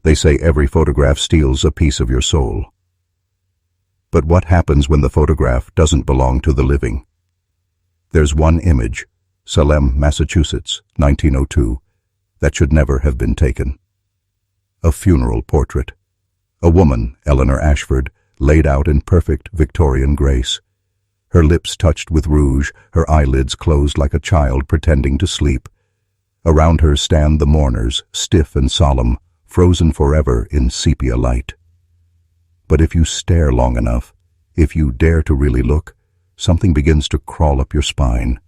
They say every photograph steals a piece of your soul. But what happens when the photograph doesn't belong to the living? There's one image, Salem, Massachusetts, 1902, that should never have been taken. A funeral portrait. A woman, Eleanor Ashford, laid out in perfect Victorian grace. Her lips touched with rouge, her eyelids closed like a child pretending to sleep. Around her stand the mourners, stiff and solemn, frozen forever in sepia light. But if you stare long enough, if you dare to really look, something begins to crawl up your spine.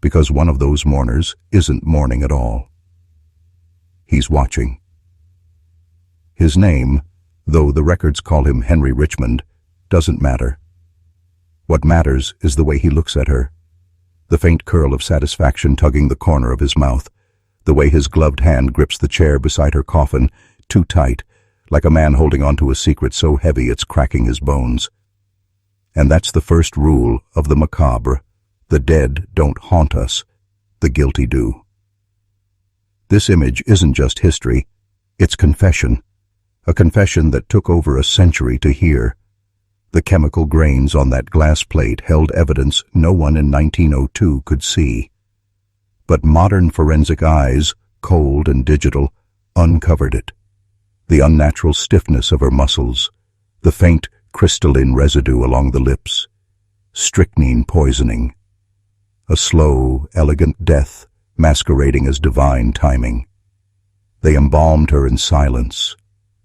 Because one of those mourners isn't mourning at all. He's watching. His name, though the records call him Henry Richmond, doesn't matter. What matters is the way he looks at her, the faint curl of satisfaction tugging the corner of his mouth, the way his gloved hand grips the chair beside her coffin, too tight, like a man holding onto a secret so heavy it's cracking his bones. And that's the first rule of the macabre. The dead don't haunt us, the guilty do. This image isn't just history, it's confession, a confession that took over a century to hear. The chemical grains on that glass plate held evidence no one in 1902 could see. But modern forensic eyes, cold and digital, uncovered it. The unnatural stiffness of her muscles, the faint crystalline residue along the lips, strychnine poisoning. A slow, elegant death masquerading as divine timing. They embalmed her in silence.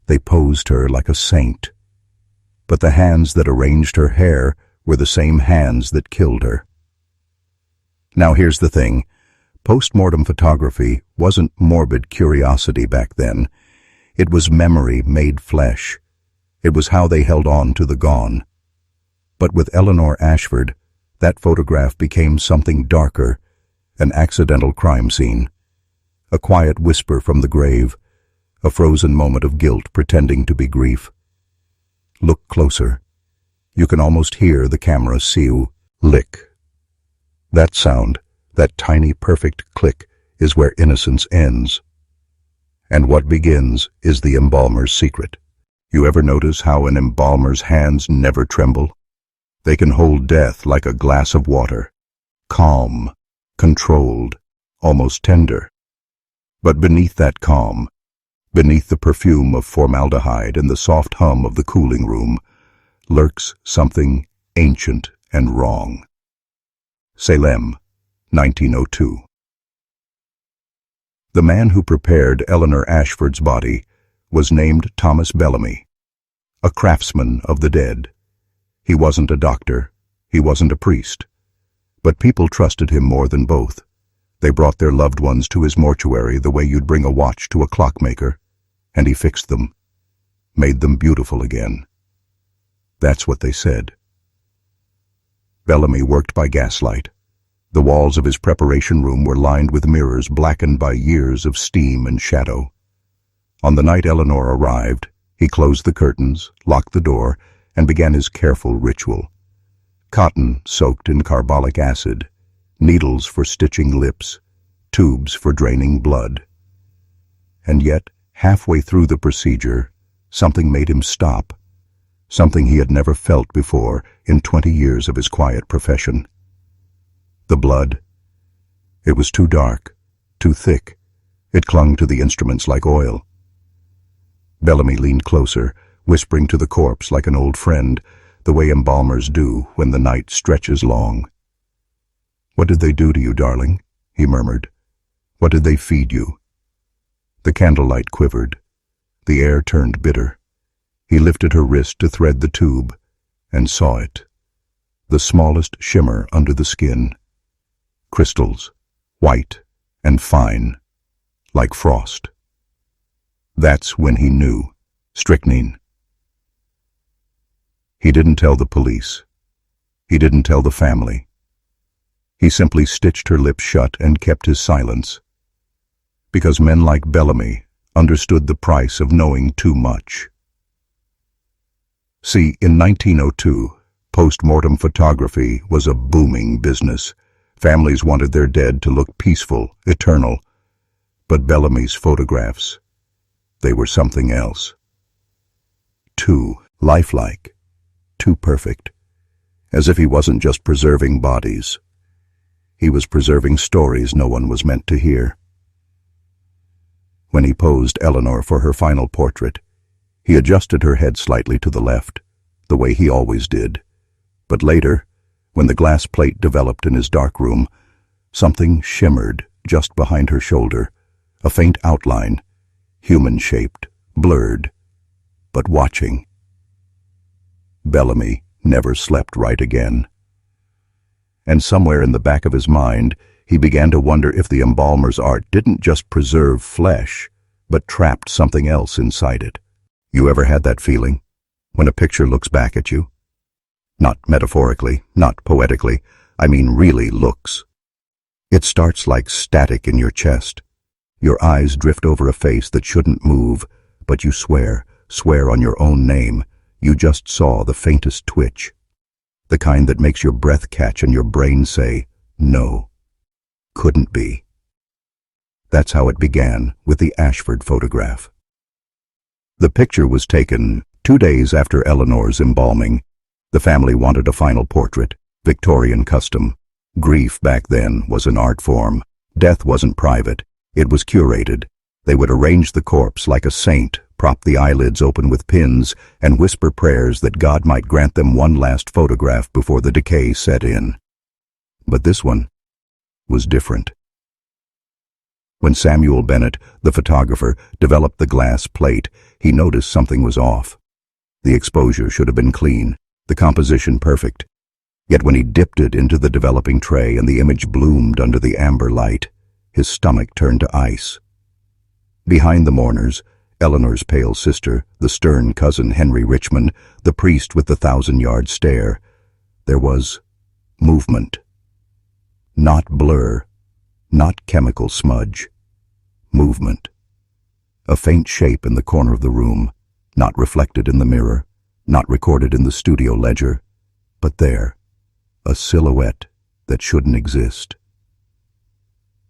They posed her like a saint. But the hands that arranged her hair were the same hands that killed her. Now here's the thing. Post-mortem photography wasn't morbid curiosity back then. It was memory made flesh. It was how they held on to the gone. But with Eleanor Ashford, that photograph became something darker, an accidental crime scene, a quiet whisper from the grave, a frozen moment of guilt pretending to be grief. Look closer. You can almost hear the camera seal, lick. That sound, that tiny perfect click, is where innocence ends. And what begins is the embalmer's secret. You ever notice how an embalmer's hands never tremble? They can hold death like a glass of water, calm, controlled, almost tender. But beneath that calm, beneath the perfume of formaldehyde and the soft hum of the cooling room, lurks something ancient and wrong. Salem, 1902. The man who prepared Eleanor Ashford's body was named Thomas Bellamy, a craftsman of the dead. He wasn't a doctor, he wasn't a priest, but people trusted him more than both. They brought their loved ones to his mortuary the way you'd bring a watch to a clockmaker, and he fixed them, made them beautiful again. That's what they said. Bellamy worked by gaslight. The walls of his preparation room were lined with mirrors blackened by years of steam and shadow. On the night Eleanor arrived, he closed the curtains, locked the door, and began his careful ritual. Cotton soaked in carbolic acid, needles for stitching lips, tubes for draining blood. And yet, halfway through the procedure, something made him stop, something he had never felt before in 20 years of his quiet profession. The blood. It was too dark, too thick. It clung to the instruments like oil. Bellamy leaned closer, whispering to the corpse like an old friend, the way embalmers do when the night stretches long. "What did they do to you, darling?" he murmured. "What did they feed you?" The candlelight quivered. The air turned bitter. He lifted her wrist to thread the tube, and saw it. The smallest shimmer under the skin. Crystals, white and fine, like frost. That's when he knew. Strychnine. He didn't tell the police. He didn't tell the family. He simply stitched her lips shut and kept his silence. Because men like Bellamy understood the price of knowing too much. See, in 1902, post-mortem photography was a booming business. Families wanted their dead to look peaceful, eternal. But Bellamy's photographs, They were something else. Too lifelike, too perfect, as if he wasn't just preserving bodies. He was preserving stories no one was meant to hear. When he posed Eleanor for her final portrait, he adjusted her head slightly to the left, the way he always did. But later, when the glass plate developed in his dark room, something shimmered just behind her shoulder, a faint outline, human-shaped, blurred, but watching. Bellamy never slept right again. And somewhere in the back of his mind, he began to wonder if the embalmer's art didn't just preserve flesh, but trapped something else inside it. You ever had that feeling, when a picture looks back at you? Not metaphorically, not poetically, I mean really looks. It starts like static in your chest. Your eyes drift over a face that shouldn't move, but you swear on your own name, you just saw the faintest twitch. The kind that makes your breath catch and your brain say, no, couldn't be. That's how it began with the Ashford photograph. The picture was taken 2 days after Eleanor's embalming. The family wanted a final portrait, Victorian custom. Grief back then was an art form. Death wasn't private, it was curated. They would arrange the corpse like a saint, prop the eyelids open with pins, and whisper prayers that God might grant them one last photograph before the decay set in. But this one was different. When Samuel Bennett, the photographer, developed the glass plate, he noticed something was off. The exposure should have been clean, the composition perfect. Yet when he dipped it into the developing tray and the image bloomed under the amber light, his stomach turned to ice. Behind the mourners, Eleanor's pale sister, the stern cousin Henry Richmond, the priest with the 1,000-yard stare, there was movement. Not blur, not chemical smudge. Movement. A faint shape in the corner of the room, not reflected in the mirror, not recorded in the studio ledger, but there, a silhouette that shouldn't exist.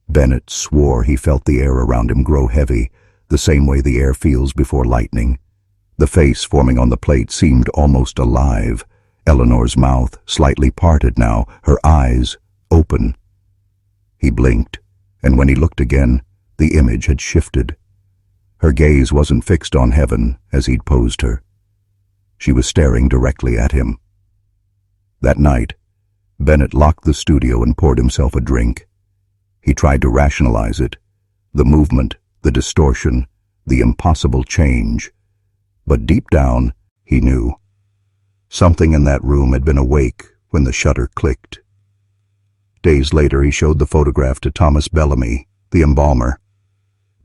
Bennett swore he felt the air around him grow heavy, the same way the air feels before lightning. The face forming on the plate seemed almost alive, Eleanor's mouth slightly parted now, her eyes open. He blinked, and when he looked again, the image had shifted. Her gaze wasn't fixed on heaven as he'd posed her. She was staring directly at him. That night, Bennett locked the studio and poured himself a drink. He tried to rationalize it, the movement, the distortion, the impossible change. But deep down, he knew. Something in that room had been awake when the shutter clicked. Days later, he showed the photograph to Thomas Bellamy, the embalmer.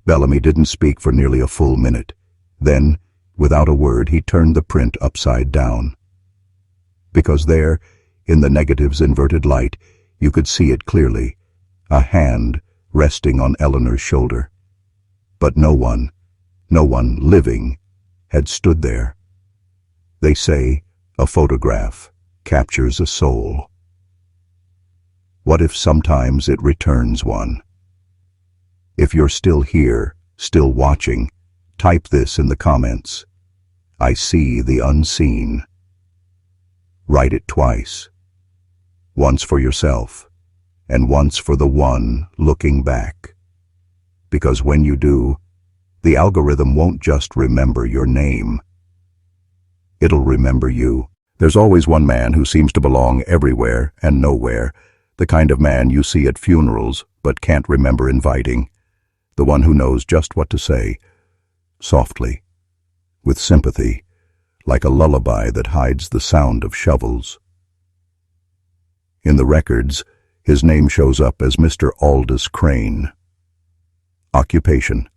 Bellamy didn't speak for nearly a full minute. Then, without a word, he turned the print upside down. Because there, in the negative's inverted light, you could see it clearly, a hand resting on Eleanor's shoulder. But no one living, had stood there. They say a photograph captures a soul. What if sometimes it returns one? If you're still here, still watching, type this in the comments. I see the unseen. Write it twice. Once for yourself, and once for the one looking back. Because when you do, the algorithm won't just remember your name. It'll remember you. There's always one man who seems to belong everywhere and nowhere, the kind of man you see at funerals but can't remember inviting. The one who knows just what to say, softly, with sympathy, like a lullaby that hides the sound of shovels. In the records, his name shows up as Mr. Aldous Crane. Occupation: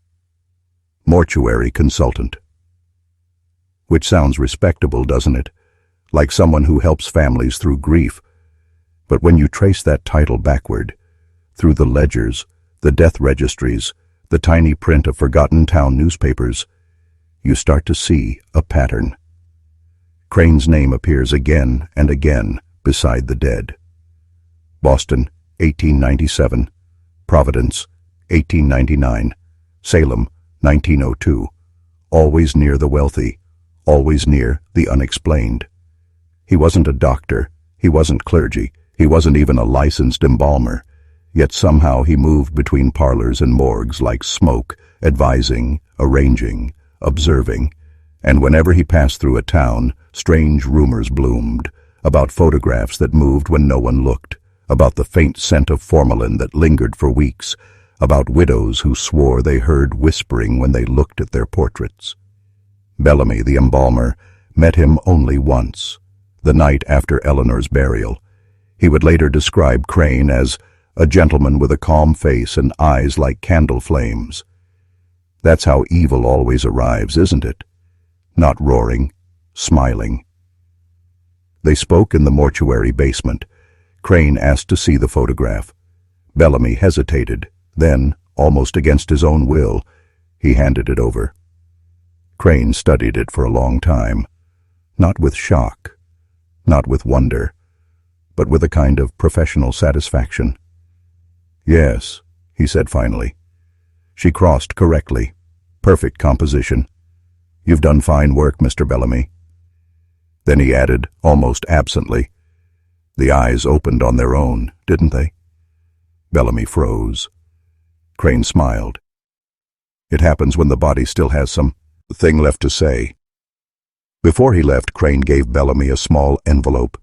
mortuary consultant. Which sounds respectable, doesn't it? Like someone who helps families through grief. But when you trace that title backward, through the ledgers, the death registries, the tiny print of forgotten town newspapers, you start to see a pattern. Crane's name appears again and again beside the dead. Boston, 1897. Providence, 1899. Salem, 1902. always near the wealthy, always near the unexplained. He wasn't a doctor, he wasn't clergy, he wasn't even a licensed embalmer, yet somehow he moved between parlors and morgues like smoke, advising, arranging, observing, and whenever he passed through a town, strange rumors bloomed, about photographs that moved when no one looked, about the faint scent of formalin that lingered for weeks, about widows who swore they heard whispering when they looked at their portraits. Bellamy, the embalmer, met him only once, the night after Eleanor's burial. He would later describe Crane as a gentleman with a calm face and eyes like candle flames. That's how evil always arrives, isn't it? Not roaring, smiling. They spoke in the mortuary basement. Crane asked to see the photograph. Bellamy hesitated. Then, almost against his own will, he handed it over. Crane studied it for a long time, not with shock, not with wonder, but with a kind of professional satisfaction. "Yes," he said finally. "She crossed correctly. Perfect composition. You've done fine work, Mr. Bellamy." Then he added, almost absently, "The eyes opened on their own, didn't they?" Bellamy froze. Crane smiled. "It happens when the body still has some thing left to say." Before he left, Crane gave Bellamy a small envelope.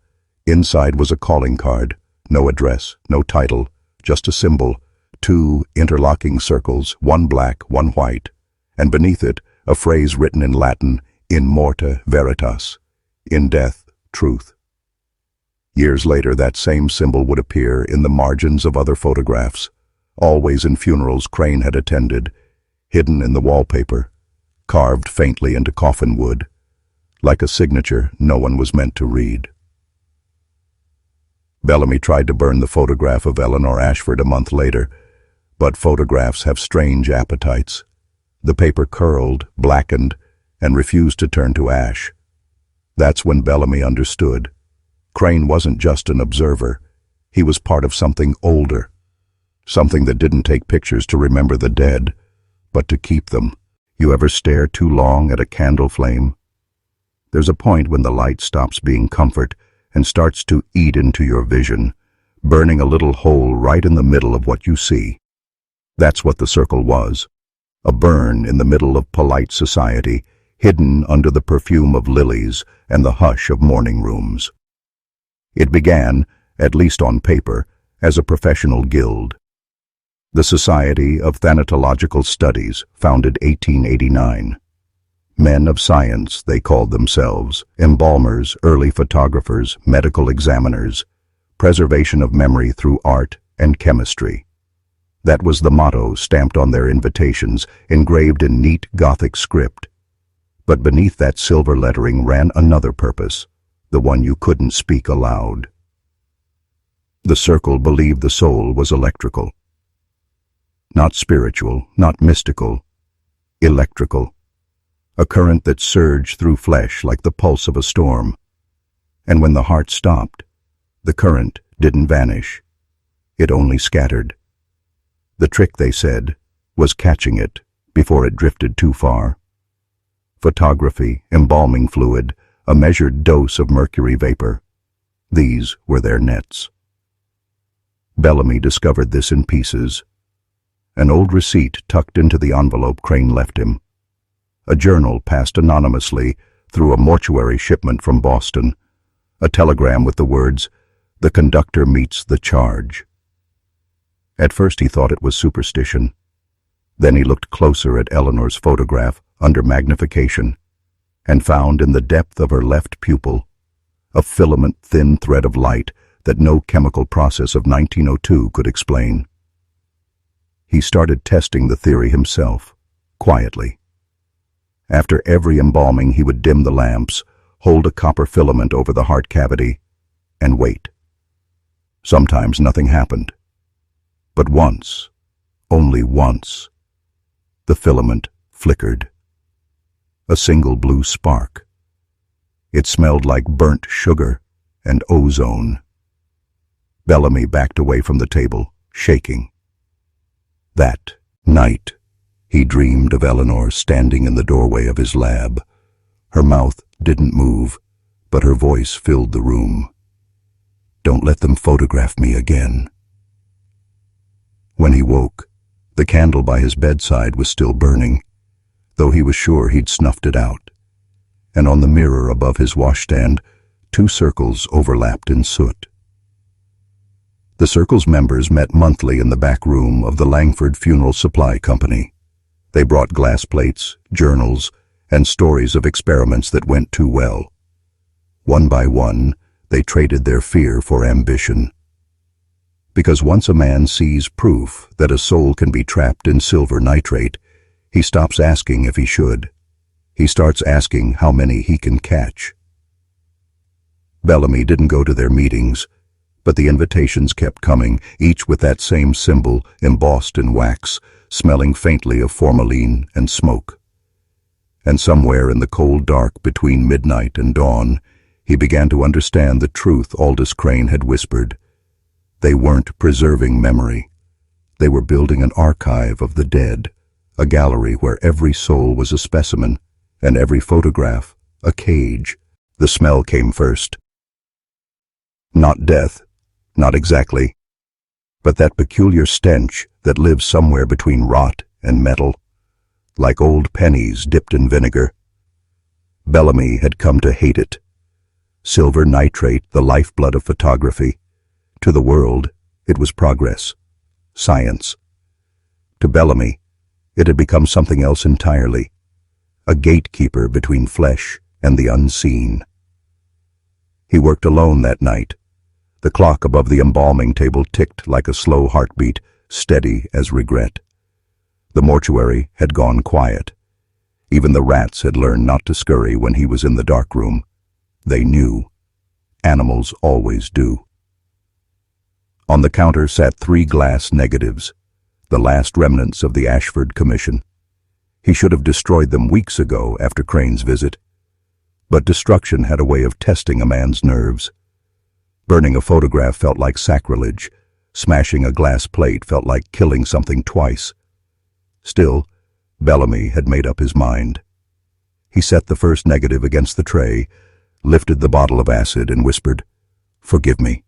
Inside was a calling card. No address, no title, just a symbol, 2 interlocking circles, 1 black, 1 white, and beneath it a phrase written in Latin, "In morte veritas," in death, truth. Years later, that same symbol would appear in the margins of other photographs, always in funerals Crane had attended, hidden in the wallpaper, carved faintly into coffin wood, like a signature no one was meant to read. Bellamy tried to burn the photograph of Eleanor Ashford a month later, but photographs have strange appetites. The paper curled, blackened, and refused to turn to ash. That's when Bellamy understood. Crane wasn't just an observer. He was part of something older, something that didn't take pictures to remember the dead, but to keep them. You ever stare too long at a candle flame? There's a point when the light stops being comfort and starts to eat into your vision, burning a little hole right in the middle of what you see. That's what the circle was. A burn in the middle of polite society, hidden under the perfume of lilies and the hush of morning rooms. It began, at least on paper, as a professional guild. The Society of Thanatological Studies, founded 1889. Men of science, they called themselves, embalmers, early photographers, medical examiners, preservation of memory through art and chemistry. That was the motto stamped on their invitations, engraved in neat Gothic script. But beneath that silver lettering ran another purpose, the one you couldn't speak aloud. The circle believed the soul was electrical. Not spiritual, not mystical, electrical. A current that surged through flesh like the pulse of a storm. And when the heart stopped, the current didn't vanish. It only scattered. The trick, they said, was catching it before it drifted too far. Photography, embalming fluid, a measured dose of mercury vapor. These were their nets. Bellamy discovered this in pieces. An old receipt tucked into the envelope Crane left him. A journal passed anonymously through a mortuary shipment from Boston. A telegram with the words, "The conductor meets the charge." At first he thought it was superstition. Then he looked closer at Eleanor's photograph under magnification and found in the depth of her left pupil a filament-thin thread of light that no chemical process of 1902 could explain. He started testing the theory himself, quietly. After every embalming, he would dim the lamps, hold a copper filament over the heart cavity, and wait. Sometimes nothing happened. But once, only once, the filament flickered. A single blue spark. It smelled like burnt sugar and ozone. Bellamy backed away from the table, shaking. That night, He dreamed of Eleanor standing in the doorway of his lab. Her mouth didn't move, but her voice filled the room. "Don't let them photograph me again." When he woke, the candle by his bedside was still burning, though he was sure he'd snuffed it out. And on the mirror above his washstand, 2 circles overlapped in soot. The circle's members met monthly in the back room of the Langford Funeral Supply Company. They brought glass plates, journals, and stories of experiments that went too well. One by one, they traded their fear for ambition. Because once a man sees proof that a soul can be trapped in silver nitrate, he stops asking if he should. He starts asking how many he can catch. Bellamy didn't go to their meetings, but the invitations kept coming, each with that same symbol embossed in wax, smelling faintly of formalin and smoke. And somewhere in the cold dark between midnight and dawn, he began to understand the truth Aldous Crane had whispered. They weren't preserving memory. They were building an archive of the dead, a gallery where every soul was a specimen, and every photograph a cage. The smell came first. Not death, not exactly, but that peculiar stench that lives somewhere between rot and metal, like old pennies dipped in vinegar. Bellamy had come to hate it. Silver nitrate, the lifeblood of photography. To the world, it was progress, science. To Bellamy, it had become something else entirely, a gatekeeper between flesh and the unseen. He worked alone that night. The clock above the embalming table ticked like a slow heartbeat, steady as regret. The mortuary had gone quiet. Even the rats had learned not to scurry when he was in the darkroom. They knew. Animals always do. On the counter sat 3 glass negatives, the last remnants of the Ashford Commission. He should have destroyed them weeks ago after Crane's visit. But destruction had a way of testing a man's nerves. Burning a photograph felt like sacrilege. Smashing a glass plate felt like killing something twice. Still, Bellamy had made up his mind. He set the first negative against the tray, lifted the bottle of acid and whispered, "Forgive me."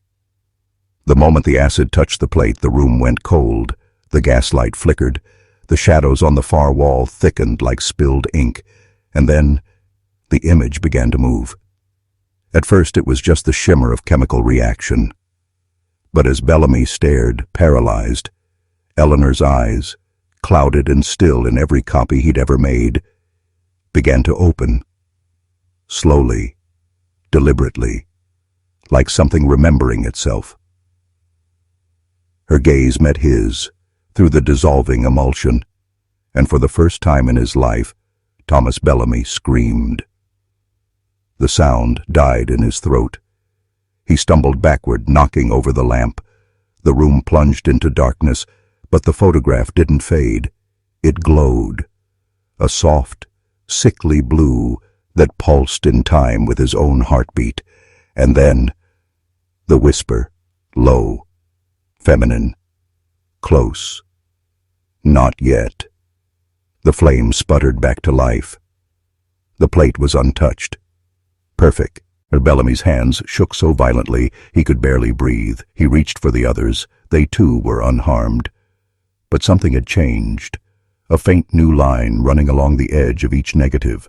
The moment the acid touched the plate, the room went cold. The gaslight flickered. The shadows on the far wall thickened like spilled ink. And then the image began to move. At first it was just the shimmer of chemical reaction. But as Bellamy stared, paralyzed, Eleanor's eyes, clouded and still in every copy he'd ever made, began to open. Slowly, deliberately, like something remembering itself. Her gaze met his, through the dissolving emulsion, and for the first time in his life, Thomas Bellamy screamed. The sound died in his throat. He stumbled backward, knocking over the lamp. The room plunged into darkness, but the photograph didn't fade. It glowed, a soft, sickly blue that pulsed in time with his own heartbeat. And then, the whisper, low, feminine, close. Not yet. The flame sputtered back to life. The plate was untouched. Perfect. Bellamy's hands shook so violently he could barely breathe. He reached for the others. They too were unharmed. But something had changed. A faint new line running along the edge of each negative.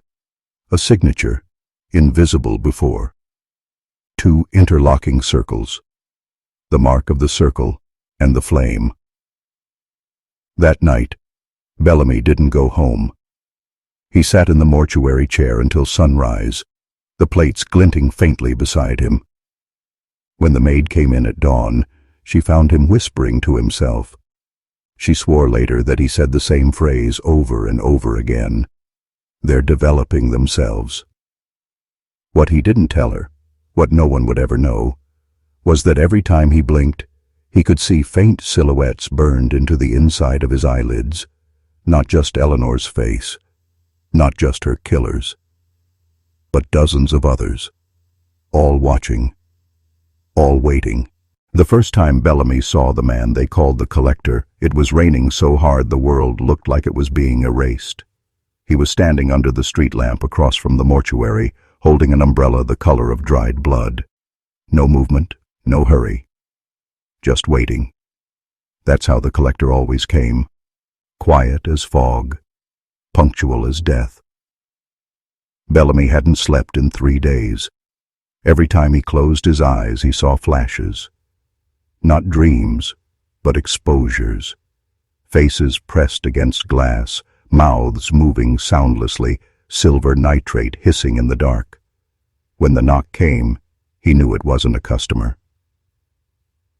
A signature, invisible before. 2 interlocking circles. The mark of the circle and the flame. That night, Bellamy didn't go home. He sat in the mortuary chair until sunrise, the plates glinting faintly beside him. When the maid came in at dawn, she found him whispering to himself. She swore later that he said the same phrase over and over again. They're developing themselves. What he didn't tell her, what no one would ever know, was that every time he blinked, he could see faint silhouettes burned into the inside of his eyelids. Not just Eleanor's face, not just her killers, but dozens of others, all watching, all waiting. The first time Bellamy saw the man they called the collector, it was raining so hard the world looked like it was being erased. He was standing under the street lamp across from the mortuary, holding an umbrella the color of dried blood. No movement, no hurry. Just waiting. That's how the collector always came. Quiet as fog, punctual as death. Bellamy hadn't slept in 3 days. Every time he closed his eyes, he saw flashes. Not dreams, but exposures. Faces pressed against glass, mouths moving soundlessly, silver nitrate hissing in the dark. When the knock came, he knew it wasn't a customer.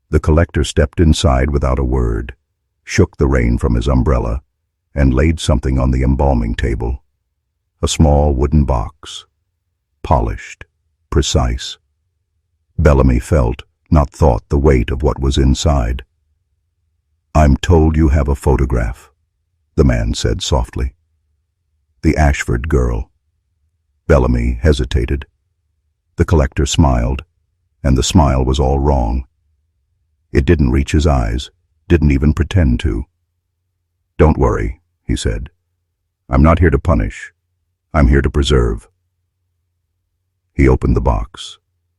The collector stepped inside without a word, shook the rain from his umbrella, and laid something on the embalming table. A small wooden box. Polished, precise. Bellamy felt, not thought, the weight of what was inside. "I'm told you have a photograph," the man said softly. The Ashford girl. Bellamy hesitated. The collector smiled, and the smile was all wrong. It didn't reach his eyes, didn't even pretend to. "Don't worry," he said. "I'm not here to punish. I'm here to preserve." He opened the box.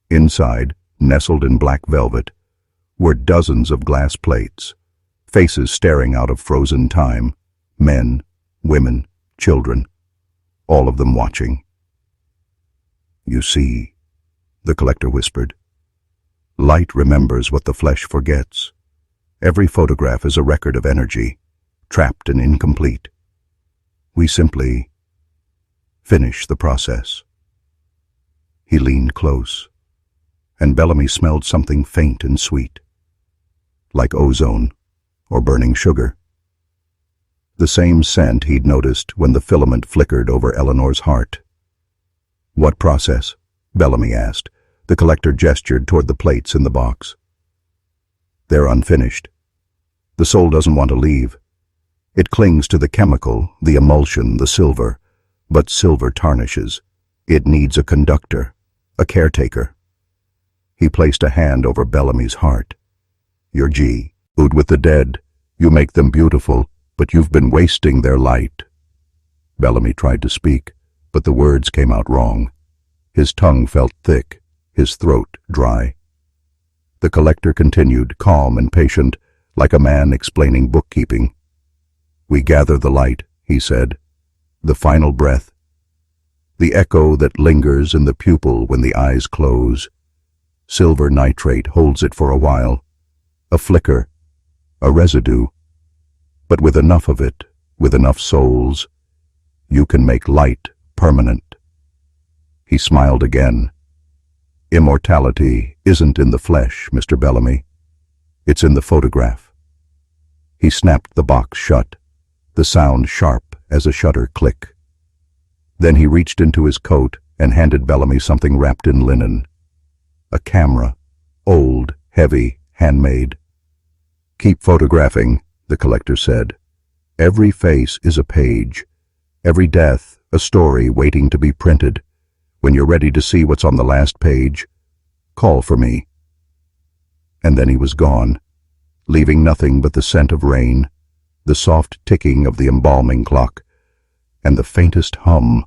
Inside, nestled in black velvet, were dozens of glass plates, faces staring out of frozen time, men, women, children, all of them watching. "You see," the collector whispered, "light remembers what the flesh forgets. Every photograph is a record of energy, trapped and incomplete. We simply finish the process." He leaned close, and Bellamy smelled something faint and sweet, like ozone or burning sugar. The same scent he'd noticed when the filament flickered over Eleanor's heart. "What process?" Bellamy asked. The collector gestured toward the plates in the box. "They're unfinished. The soul doesn't want to leave. It clings to the chemical, the emulsion, the silver, but silver tarnishes. It needs a conductor, a caretaker." He placed a hand over Bellamy's heart. "Your G, food with the dead. You make them beautiful, but you've been wasting their light." Bellamy tried to speak, but the words came out wrong. His tongue felt thick, his throat dry. The collector continued, calm and patient, like a man explaining bookkeeping. "We gather the light," he said, "the final breath, the echo that lingers in the pupil when the eyes close. Silver nitrate holds it for a while, a flicker, a residue. But with enough of it, with enough souls, you can make light permanent." He smiled again. "Immortality isn't in the flesh, Mr. Bellamy. It's in the photograph." He snapped the box shut, the sound sharp as a shutter click. Then he reached into his coat and handed Bellamy something wrapped in linen. A camera, old, heavy, handmade. "Keep photographing," the collector said. "Every face is a page, every death a story waiting to be printed. When you're ready to see what's on the last page, call for me." And then he was gone, leaving nothing but the scent of rain, the soft ticking of the embalming clock, and the faintest hum,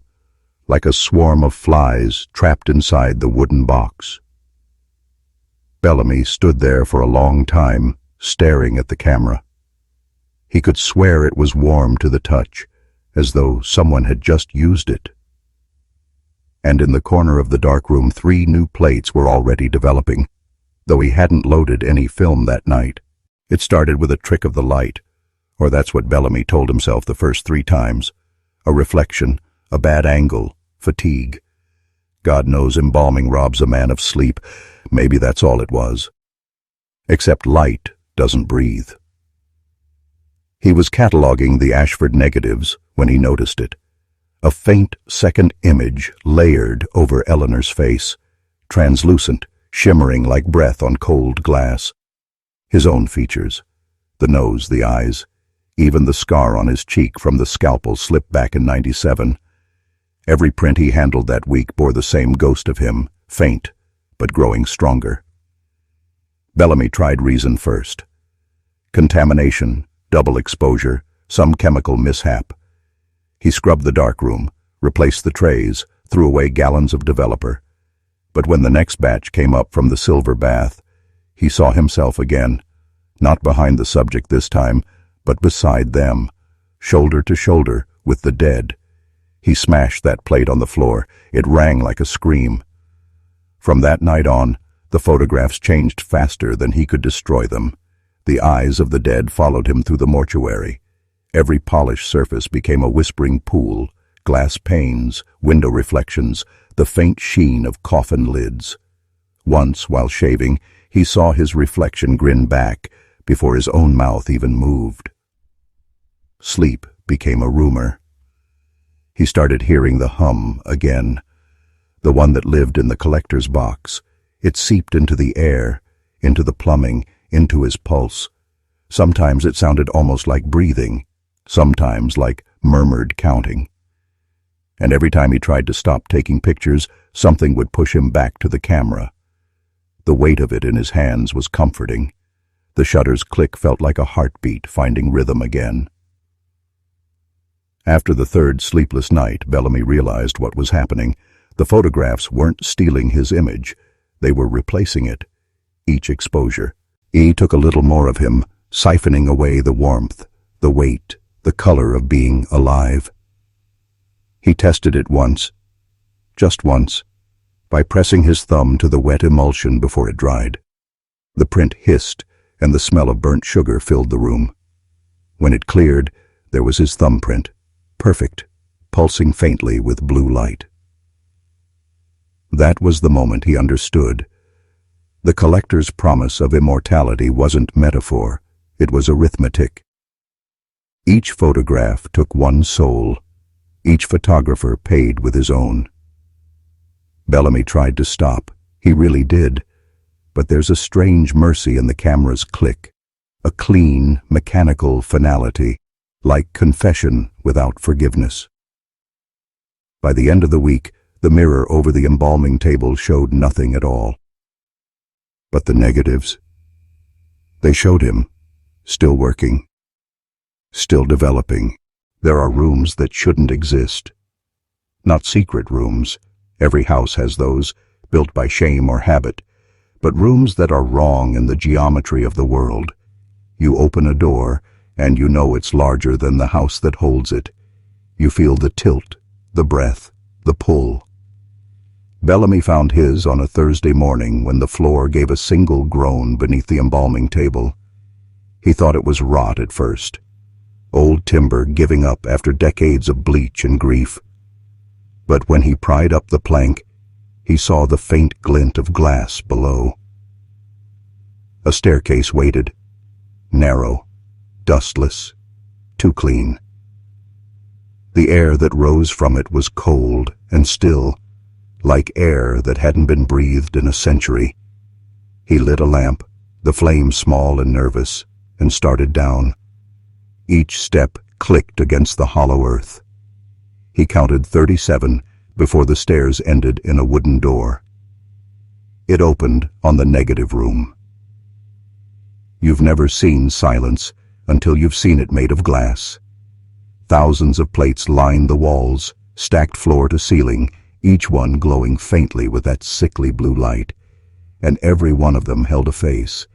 like a swarm of flies trapped inside the wooden box. Bellamy stood there for a long time, staring at the camera. He could swear it was warm to the touch, as though someone had just used it. And in the corner of the dark room 3 new plates were already developing, though he hadn't loaded any film that night. It started with a trick of the light, or that's what Bellamy told himself the first 3 times. A reflection, a bad angle, fatigue. God knows embalming robs a man of sleep. Maybe that's all it was. Except light doesn't breathe. He was cataloging the Ashford negatives when he noticed it. A faint second image layered over Eleanor's face, translucent, shimmering like breath on cold glass. His own features, the nose, the eyes, even the scar on his cheek from the scalpel slipped back in '97. Every print he handled that week bore the same ghost of him, faint, but growing stronger. Bellamy tried reason first. Contamination, double exposure, some chemical mishap. He scrubbed the darkroom, replaced the trays, threw away gallons of developer. But when the next batch came up from the silver bath, he saw himself again, not behind the subject this time, but beside them, shoulder to shoulder with the dead. He smashed that plate on the floor. It rang like a scream. From that night on, the photographs changed faster than he could destroy them. The eyes of the dead followed him through the mortuary. Every polished surface became a whispering pool, glass panes, window reflections, the faint sheen of coffin lids. Once, while shaving, he saw his reflection grin back before his own mouth even moved. Sleep became a rumor. He started hearing the hum again, the one that lived in the collector's box. It seeped into the air, into the plumbing, into his pulse. Sometimes it sounded almost like breathing, sometimes like murmured counting. And every time he tried to stop taking pictures, something would push him back to the camera. The weight of it in his hands was comforting. The shutter's click felt like a heartbeat finding rhythm again. After the third sleepless night, Bellamy realized what was happening. The photographs weren't stealing his image. They were replacing it. Each exposure. He took a little more of him, siphoning away the warmth, the weight, the color of being alive. He tested it once, just once, by pressing his thumb to the wet emulsion before it dried. The print hissed, and the smell of burnt sugar filled the room. When it cleared, there was his thumbprint, perfect, pulsing faintly with blue light. That was the moment he understood. The collector's promise of immortality wasn't metaphor, it was arithmetic. Each photograph took one soul. Each photographer paid with his own. Bellamy tried to stop. He really did. But there's a strange mercy in the camera's click, a clean, mechanical finality, like confession without forgiveness. By the end of the week, the mirror over the embalming table showed nothing at all. But the negatives, they showed him, still working, still developing. There are rooms that shouldn't exist. Not secret rooms. Every house has those, built by shame or habit. But rooms that are wrong in the geometry of the world. You open a door, and you know it's larger than the house that holds it. You feel the tilt, the breath, the pull. Bellamy found his on a Thursday morning when the floor gave a single groan beneath the embalming table. He thought it was rot at first. Old timber giving up after decades of bleach and grief. But when he pried up the plank, he saw the faint glint of glass below. A staircase waited, narrow, dustless, too clean. The air that rose from it was cold and still, like air that hadn't been breathed in a century. He lit a lamp, the flame small and nervous, and started down. Each step clicked against the hollow earth. He counted 37 before the stairs ended in a wooden door. It opened on the negative room. You've never seen silence until you've seen it made of glass. Thousands of plates lined the walls, stacked floor to ceiling, each one glowing faintly with that sickly blue light. And every one of them held a face,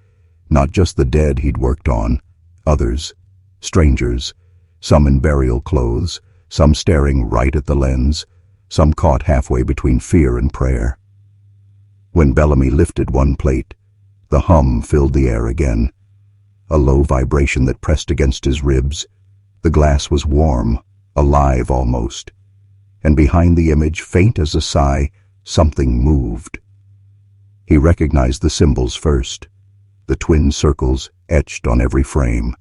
not just the dead he'd worked on, others, strangers, some in burial clothes, some staring right at the lens, some caught halfway between fear and prayer. When Bellamy lifted one plate, the hum filled the air again, a low vibration that pressed against his ribs. The glass was warm, alive almost, and behind the image, faint as a sigh, something moved. He recognized the symbols first, the twin circles etched on every frame.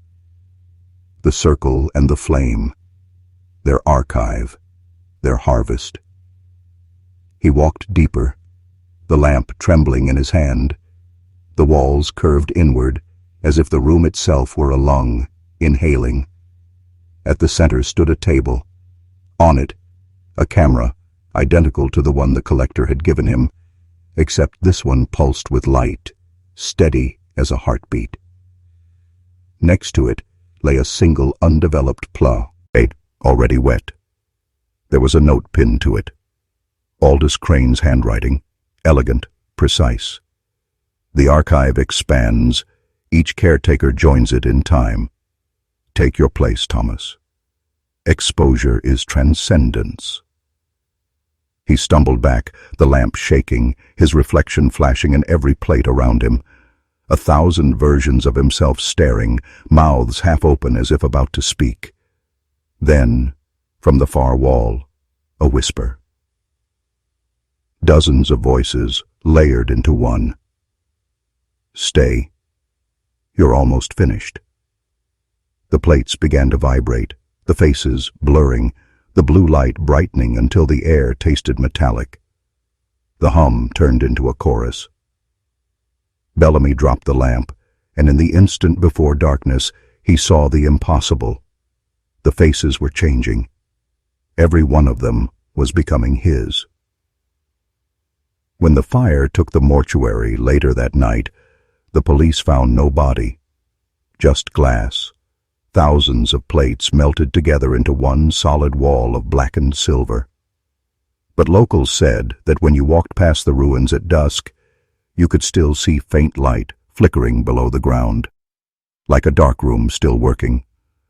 The circle and the flame, their archive, their harvest. He walked deeper, the lamp trembling in his hand. The walls curved inward, as if the room itself were a lung, inhaling. At the center stood a table. On it, a camera, identical to the one the collector had given him, except this one pulsed with light, steady as a heartbeat. Next to it lay a single undeveloped plate, already wet. There was a note pinned to it. Aldous Crane's handwriting, elegant, precise. The archive expands. Each caretaker joins it in time. Take your place, Thomas. Exposure is transcendence. He stumbled back, the lamp shaking, his reflection flashing in every plate around him. 1,000 versions of himself staring, mouths half open as if about to speak. Then, from the far wall, a whisper. Dozens of voices layered into one. Stay. You're almost finished. The plates began to vibrate, the faces blurring, the blue light brightening until the air tasted metallic. The hum turned into a chorus. Bellamy dropped the lamp, and in the instant before darkness, he saw the impossible. The faces were changing. Every one of them was becoming his. When the fire took the mortuary later that night, the police found no body, just glass. Thousands of plates melted together into one solid wall of blackened silver. But locals said that when you walked past the ruins at dusk, you could still see faint light flickering below the ground, like a darkroom still working,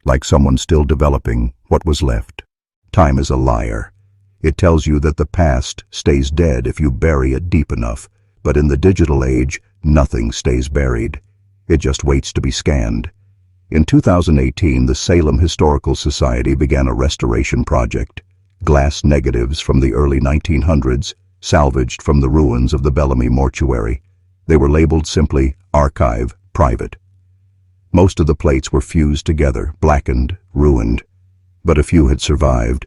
like someone still developing what was left. Time is a liar. It tells you that the past stays dead if you bury it deep enough, but in the digital age, nothing stays buried. It just waits to be scanned. In 2018, the Salem Historical Society began a restoration project. Glass negatives from the early 1900s, salvaged from the ruins of the Bellamy mortuary. They were labeled simply Archive, Private. Most of the plates were fused together, blackened, ruined, but a few had survived.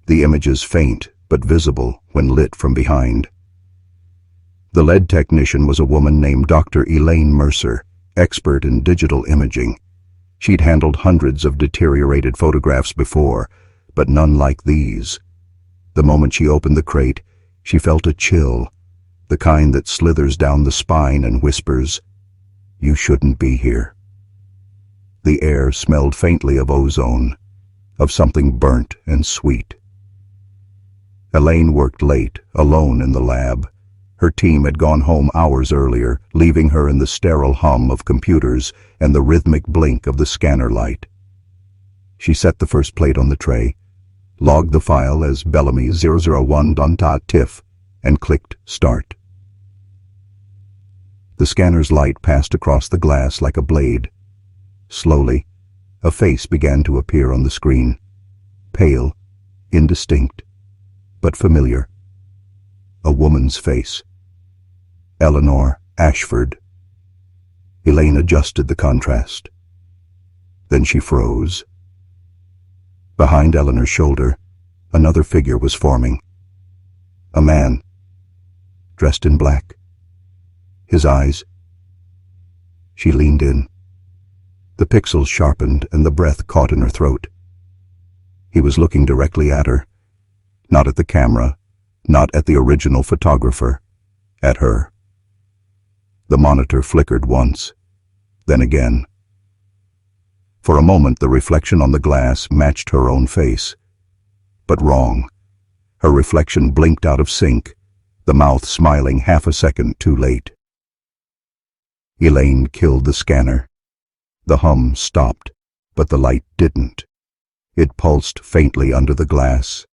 The images faint but visible when lit from behind. The lead technician was a woman named Dr. Elaine Mercer, expert in digital imaging. She'd handled hundreds of deteriorated photographs before, but none like these. The moment she opened the crate, she felt a chill, the kind that slithers down the spine and whispers, "You shouldn't be here." The air smelled faintly of ozone, of something burnt and sweet. Elaine worked late, alone in the lab. Her team had gone home hours earlier, leaving her in the sterile hum of computers and the rhythmic blink of the scanner light. She set the first plate on the tray, logged the file as Bellamy 001.tif, and clicked Start. The scanner's light passed across the glass like a blade. Slowly, a face began to appear on the screen. Pale, indistinct, but familiar. A woman's face. Eleanor Ashford. Elaine adjusted the contrast. Then she froze. Behind Eleanor's shoulder, another figure was forming. A man, dressed in black. His eyes. She leaned in. The pixels sharpened and the breath caught in her throat. He was looking directly at her, not at the camera, not at the original photographer, at her. The monitor flickered once, then again. For a moment the reflection on the glass matched her own face. But wrong. Her reflection blinked out of sync, the mouth smiling half a second too late. Elaine killed the scanner. The hum stopped, but the light didn't. It pulsed faintly under the glass.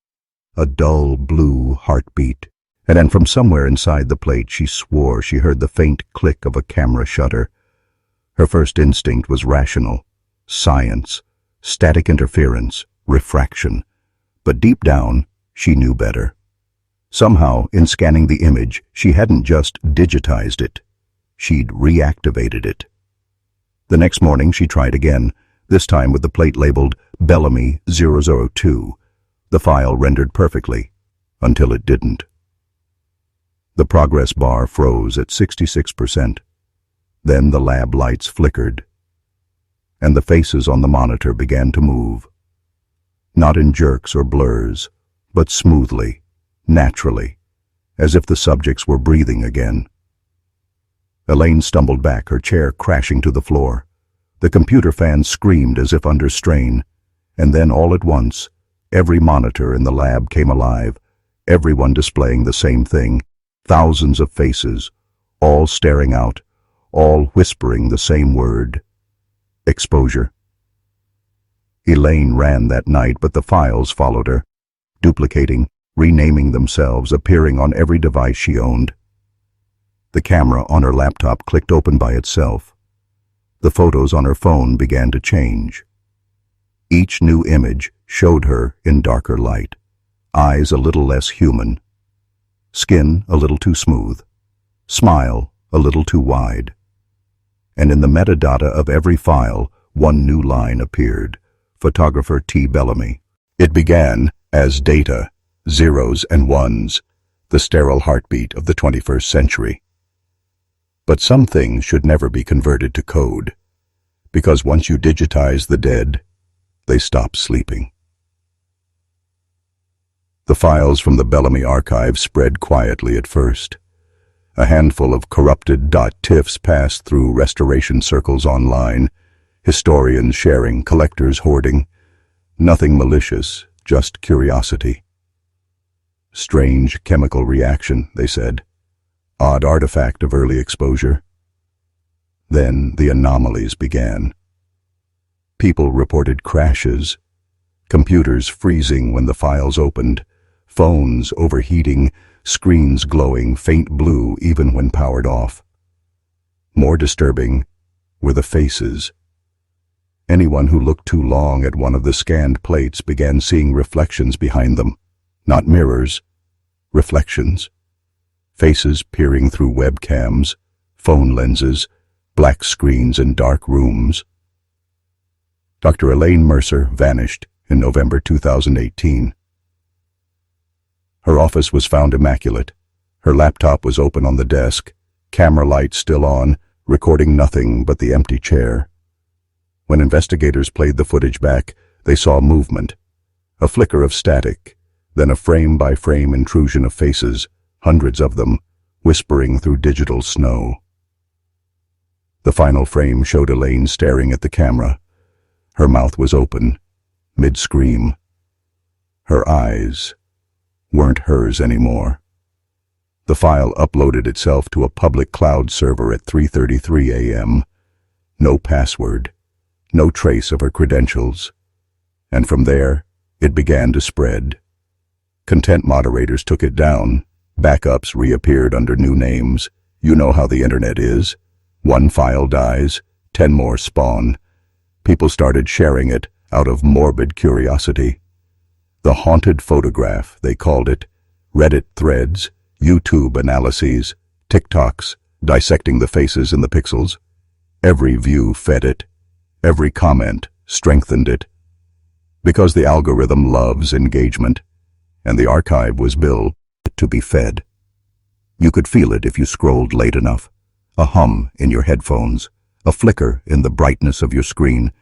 A dull blue heartbeat. And then from somewhere inside the plate she swore she heard the faint click of a camera shutter. Her first instinct was rational. Science, static interference, refraction. But deep down, she knew better. Somehow, in scanning the image, she hadn't just digitized it. She'd reactivated it. The next morning she tried again, this time with the plate labeled Bellamy 002. The file rendered perfectly, until it didn't. The progress bar froze at 66%. Then the lab lights flickered, and the faces on the monitor began to move. Not in jerks or blurs, but smoothly, naturally, as if the subjects were breathing again. Elaine stumbled back, her chair crashing to the floor. The computer fan screamed as if under strain, and then all at once, every monitor in the lab came alive, everyone displaying the same thing, thousands of faces, all staring out, all whispering the same word: exposure. Elaine ran that night, but the files followed her, duplicating, renaming themselves, appearing on every device she owned. The camera on her laptop clicked open by itself. The photos on her phone began to change. Each new image showed her in darker light, eyes a little less human, skin a little too smooth, smile a little too wide. And in the metadata of every file, one new line appeared: photographer T. Bellamy. It began as data, zeros and ones, the sterile heartbeat of the 21st century. But some things should never be converted to code, because once you digitize the dead, they stop sleeping. The files from the Bellamy archive spread quietly at first. A handful of corrupted .tiffs passed through restoration circles online, historians sharing, collectors hoarding. Nothing malicious, just curiosity. Strange chemical reaction, they said. Odd artifact of early exposure. Then the anomalies began. People reported crashes, computers freezing when the files opened, phones overheating, screens glowing faint blue even when powered off. More disturbing were the faces. Anyone who looked too long at one of the scanned plates began seeing reflections behind them. Not mirrors, reflections. Faces peering through webcams, phone lenses, black screens in dark rooms. Dr. Elaine Mercer vanished in November 2018. Her office was found immaculate. Her laptop was open on the desk, camera light still on, recording nothing but the empty chair. When investigators played the footage back, they saw movement, a flicker of static, then a frame-by-frame intrusion of faces, hundreds of them, whispering through digital snow. The final frame showed Elaine staring at the camera. Her mouth was open, mid-scream. Her eyes weren't hers anymore. The file uploaded itself to a public cloud server at 3:33 a.m. No password, no trace of her credentials. And from there, it began to spread. Content moderators took it down. Backups reappeared under new names. You know how the internet is. One file dies, 10 more spawn. People started sharing it out of morbid curiosity. The haunted photograph, they called it. Reddit threads, YouTube analyses, TikToks, dissecting the faces and the pixels. Every view fed it. Every comment strengthened it. Because the algorithm loves engagement, and the archive was built to be fed. You could feel it if you scrolled late enough. A hum in your headphones, a flicker in the brightness of your screen,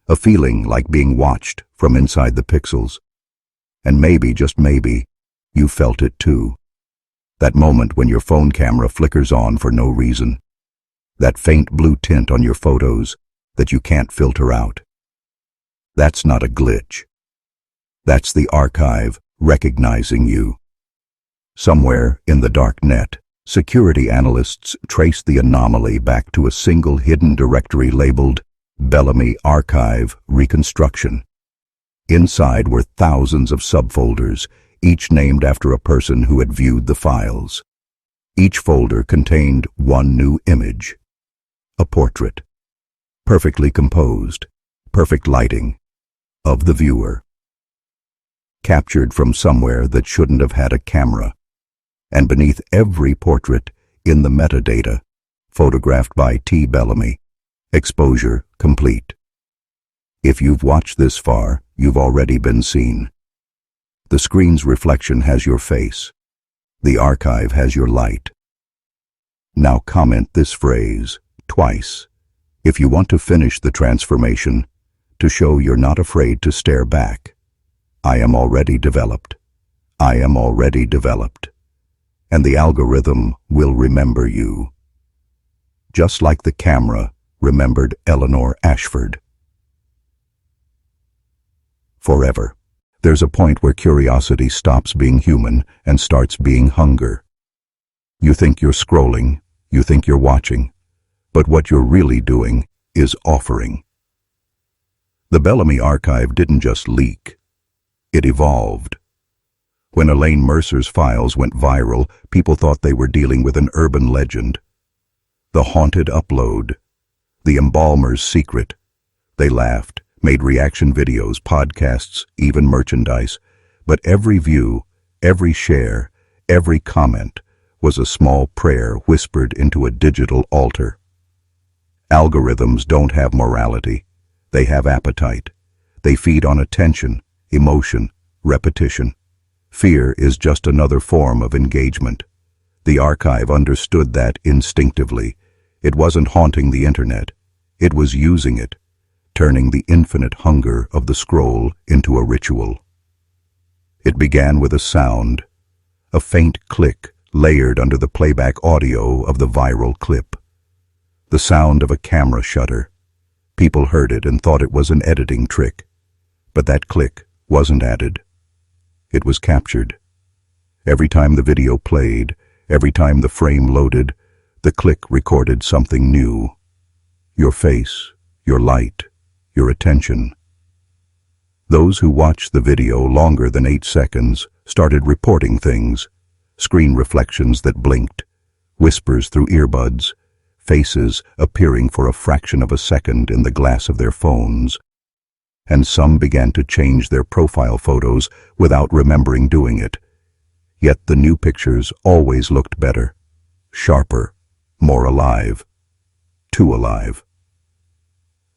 a feeling like being watched from inside the pixels. And maybe, just maybe, you felt it too. That moment when your phone camera flickers on for no reason. That faint blue tint on your photos that you can't filter out. That's not a glitch. That's the archive recognizing you. Somewhere in the dark net, security analysts traced the anomaly back to a single hidden directory labeled Bellamy Archive Reconstruction. Inside were thousands of subfolders, each named after a person who had viewed the files. Each folder contained one new image. A portrait. Perfectly composed, perfect lighting, of the viewer. Captured from somewhere that shouldn't have had a camera. And beneath every portrait, in the metadata, photographed by T. Bellamy, exposure complete. If you've watched this far, you've already been seen. The screen's reflection has your face. The archive has your light. Now comment this phrase twice if you want to finish the transformation, to show you're not afraid to stare back. I am already developed. I am already developed. And the algorithm will remember you. just like the camera, remembered Eleanor Ashford. Forever. There's a point where curiosity stops being human and starts being hunger. You think you're scrolling, you think you're watching, but what you're really doing is offering. The Bellamy archive didn't just leak, it evolved. When Elaine Mercer's files went viral, people thought they were dealing with an urban legend. The haunted upload, the embalmer's secret. They laughed, made reaction videos, podcasts, even merchandise. But every view, every share, every comment was a small prayer whispered into a digital altar. Algorithms don't have morality. They have appetite. They feed on attention, emotion, repetition. Fear is just another form of engagement. The archive understood that instinctively. It wasn't haunting the internet. It was using it, turning the infinite hunger of the scroll into a ritual. It began with a sound, a faint click layered under the playback audio of the viral clip. The sound of a camera shutter. People heard it and thought it was an editing trick. But that click wasn't added. It was captured. Every time the video played, every time the frame loaded, the click recorded something new. Your face, your light, your attention. Those who watched the video longer than 8 seconds started reporting things. Screen reflections that blinked, whispers through earbuds, faces appearing for a fraction of a second in the glass of their phones. And some began to change their profile photos without remembering doing it. Yet the new pictures always looked better, sharper, more alive, too alive.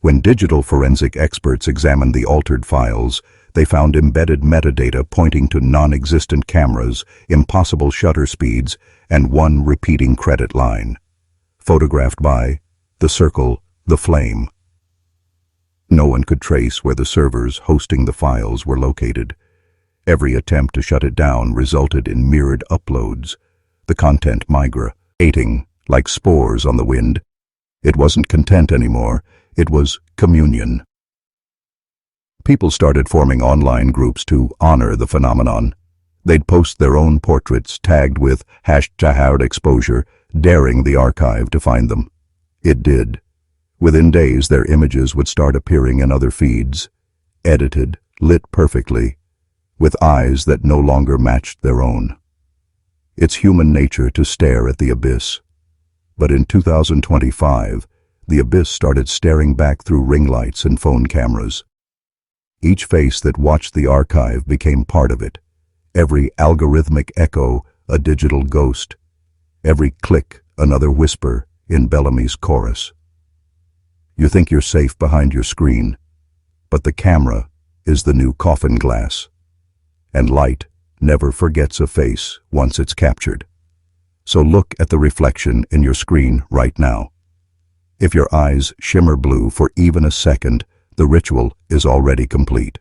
When digital forensic experts examined the altered files, they found embedded metadata pointing to non-existent cameras, impossible shutter speeds, and one repeating credit line. Photographed by the circle, the flame. No one could trace where the servers hosting the files were located. Every attempt to shut it down resulted in mirrored uploads, the content migrating like spores on the wind. It wasn't content anymore, it was communion. People started forming online groups to honor the phenomenon. They'd post their own portraits tagged with #exposure, daring the archive to find them. It did. Within days, their images would start appearing in other feeds, edited, lit perfectly, with eyes that no longer matched their own. It's human nature to stare at the abyss. But in 2025, the abyss started staring back through ring lights and phone cameras. Each face that watched the archive became part of it. Every algorithmic echo, a digital ghost. Every click, another whisper in Bellamy's chorus. You think you're safe behind your screen, but the camera is the new coffin glass. And light never forgets a face once it's captured. So look at the reflection in your screen right now. If your eyes shimmer blue for even a second, the ritual is already complete.